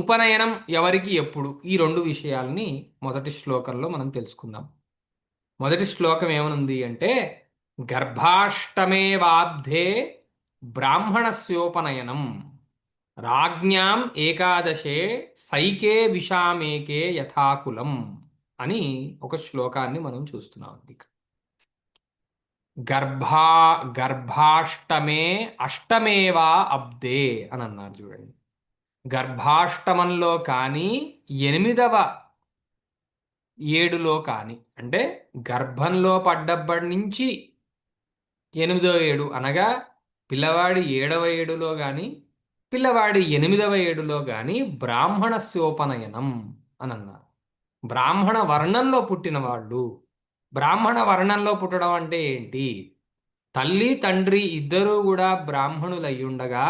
ఉపనయనం ఎవరికి ఎప్పుడు ఈ రెండు విషయాల్ని మొదటి శ్లోకంలో మనం తెలుసుకుందాం. మొదటి శ్లోకం ఏమనుంది అంటే గర్భాష్టమే బ్రాహ్మణస్యోపనయనం రాజ్ఞాం ఏకాదశే సైకే విషామేకే యథాకులం అని ఒక శ్లోకాన్ని మనం చూస్తున్నాం. గర్భా గర్భాష్టమే అష్టమేవా అబ్దే అని అన్నారు చూడండి. గర్భాష్టమంలో కానీ 8వ ఏడులో కానీ అంటే గర్భంలో పడ్డప్పటి నుంచి 8వ ఏడు అనగా పిల్లవాడి 7వ ఏడులో కానీ పిల్లవాడి 8వ ఏడులో కానీ బ్రాహ్మణస్యోపనయనం అని అన్నారు. బ్రాహ్మణ వర్ణంలో పుట్టిన వాళ్ళు. బ్రాహ్మణ వర్ణంలో పుట్టడం అంటే ఏంటి? తల్లి తండ్రి ఇద్దరూ కూడా బ్రాహ్మణులు అయ్యుండగా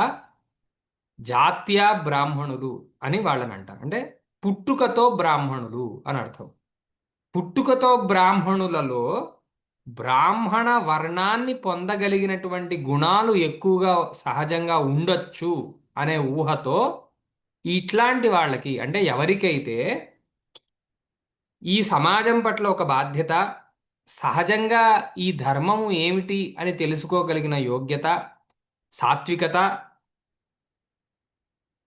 జాత్యా బ్రాహ్మణులు అని వాళ్ళని అంటారు. అంటే పుట్టుకతో బ్రాహ్మణులు అని అర్థం. పుట్టుకతో బ్రాహ్మణులలో బ్రాహ్మణ వర్ణాన్ని పొందగలిగినటువంటి గుణాలు ఎక్కువగా సహజంగా ఉండొచ్చు అనే ఊహతో ఇట్లాంటి వాళ్ళకి అంటే ఎవరికైతే ఈ సమాజం పట్ల ఒక బాధ్యత, సహజంగా ఈ ధర్మము ఏమిటి అని తెలుసుకోగలిగిన యోగ్యత, సాత్వికత,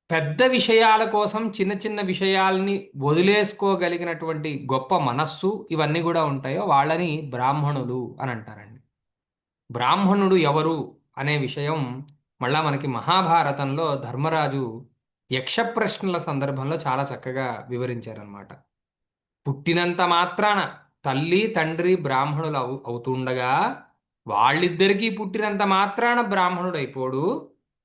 పెద్ద విషయాల కోసం చిన్న చిన్న విషయాల్ని వదిలేసుకోగలిగినటువంటి గొప్ప మనస్సు ఇవన్నీ కూడా ఉంటాయో వాళ్ళని బ్రాహ్మణులు అని అంటారండి. బ్రాహ్మణుడు ఎవరు అనే విషయం మళ్ళా మనకి మహాభారతంలో ధర్మరాజు యక్ష ప్రశ్నల సందర్భంలో చాలా చక్కగా వివరించారనమాట. పుట్టినంత మాత్రాన తల్లి తండ్రి బ్రాహ్మణులు అవుతుండగా వాళ్ళిద్దరికీ పుట్టినంత మాత్రాన బ్రాహ్మణుడు అయిపోడు.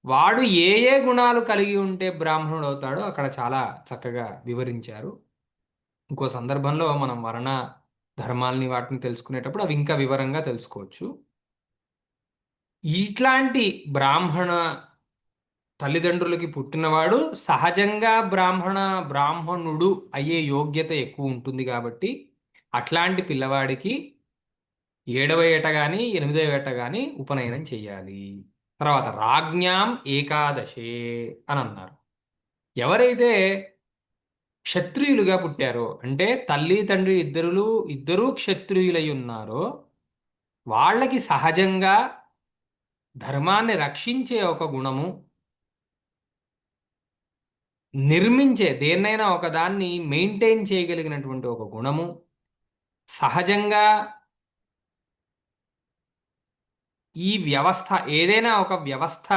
వాడు ఏ ఏ గుణాలు కలిగి ఉంటే బ్రాహ్మణుడు అవుతాడో అక్కడ చాలా చక్కగా వివరించారు. ఇంకో సందర్భంలో మనం వర్ణ ధర్మాల్ని వాటిని తెలుసుకునేటప్పుడు అవి ఇంకా వివరంగా తెలుసుకోవచ్చు. ఇట్లాంటి బ్రాహ్మణ తల్లిదండ్రులకి పుట్టినవాడు సహజంగా బ్రాహ్మణుడు అయ్యే యోగ్యత ఎక్కువ ఉంటుంది కాబట్టి అట్లాంటి పిల్లవాడికి 7వ ఏట కానీ 8వ ఏట కానీ ఉపనయనం చెయ్యాలి. తర్వాత రాజ్ఞాం ఏకాదశే అని అన్నారు. ఎవరైతే క్షత్రియులుగా పుట్టారో అంటే తల్లి తండ్రి ఇద్దరూ క్షత్రియులై ఉన్నారో వాళ్ళకి సహజంగా ధర్మాన్ని రక్షించే ఒక గుణము, నిర్మించే దేన్నైనా ఒక దాన్ని మెయింటైన్ చేయగలిగినటువంటి ఒక గుణము, సహజంగా ఈ వ్యవస్థ ఏదైనా ఒక వ్యవస్థ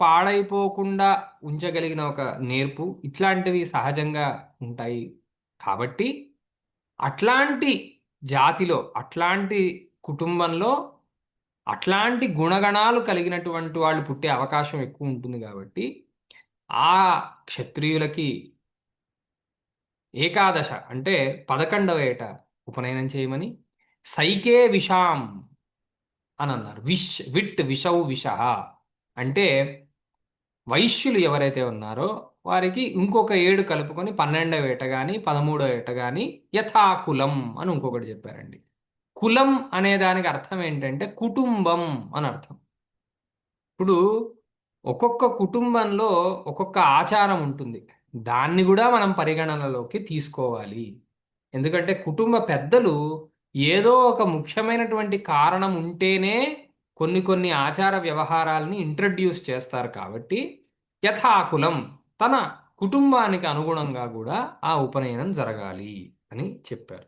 పాడైపోకుండా ఉంచగలిగిన ఒక నేర్పు ఇట్లాంటివి సహజంగా ఉంటాయి. కాబట్టి అట్లాంటి జాతిలో అట్లాంటి కుటుంబంలో అట్లాంటి గుణగణాలు కలిగినటువంటి వాళ్ళు పుట్టే అవకాశం ఎక్కువ ఉంటుంది. కాబట్టి ఆ క్షత్రియులకి ఏకాదశ అంటే 11వ ఏట ఉపనయనం చేయమని సైకే విషాం అని అన్నారు. విషౌ విష అంటే వైశ్యులు ఎవరైతే ఉన్నారో వారికి ఇంకొక 7 కలుపుకొని 12వ ఏట కానీ 13వ ఏట కానీ యథాకులం అని ఇంకొకటి చెప్పారండి. కులం అనే దానికి అర్థం ఏంటంటే కుటుంబం అని అర్థం. ఇప్పుడు ఒక్కొక్క కుటుంబంలో ఒక్కొక్క ఆచారం ఉంటుంది. దాన్ని కూడా మనం పరిగణనలోకి తీసుకోవాలి. ఎందుకంటే కుటుంబ పెద్దలు ఏదో ఒక ముఖ్యమైనటువంటి కారణం ఉంటేనే కొన్ని కొన్ని ఆచార వ్యవహారాల్ని ఇంట్రడ్యూస్ చేస్తారు. కాబట్టి యథాకులం తన కుటుంబానికి అనుగుణంగా కూడా ఆ ఉపనయనం జరగాలి అని చెప్పారు.